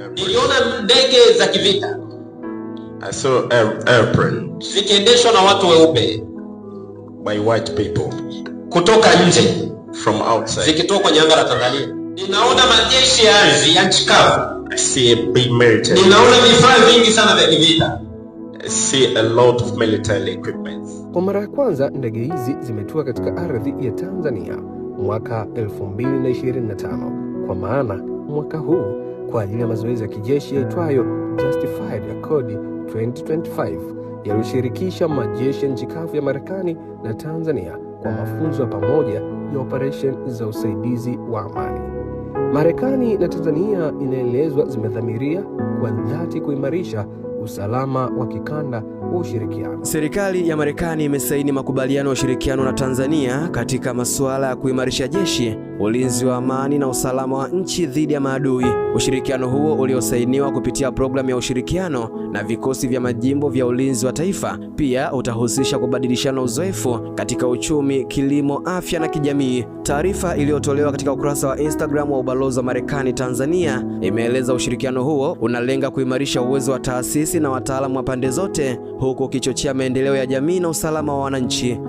Niliona ndege za kivita. I saw airplanes zikiendeshwa na watu weupe by white people kutoka nje, from outside. Zikitoka kwenye anga la Tanzania. Ninaona majeshi ya ardhi ya nchi kavu. I see a big military. Ninaona vifaa vingi sana vya kivita. I see a lot of military equipment. Kwa mara ya kwanza ndege hizi zimetua katika ardhi ya Tanzania mwaka 2025, kwa maana mwaka huu kwa ajili ya mazoezi ya kijeshi yaitwayo Justified Accord 2025 yaliyoshirikisha majeshi ya nchi kavu ya Marekani na Tanzania kwa mafunzo ya pamoja ya operation za usaidizi wa amani. Marekani na Tanzania inaelezwa zimedhamiria kwa dhati kuimarisha usalama wa kikanda wa ushirikiano. Serikali ya Marekani imesaini makubaliano ya ushirikiano na Tanzania katika masuala ya kuimarisha jeshi, ulinzi wa amani na usalama wa nchi dhidi ya maadui. Ushirikiano huo uliosainiwa kupitia programu ya ushirikiano na vikosi vya majimbo vya ulinzi wa taifa pia utahusisha kubadilishana uzoefu katika uchumi, kilimo, afya na kijamii. Taarifa iliyotolewa katika ukurasa wa Instagram wa ubalozi wa Marekani Tanzania imeeleza ushirikiano huo unalenga kuimarisha uwezo wa taasisi na wataalamu wa pande zote, huku ukichochea maendeleo ya jamii na usalama wa wananchi.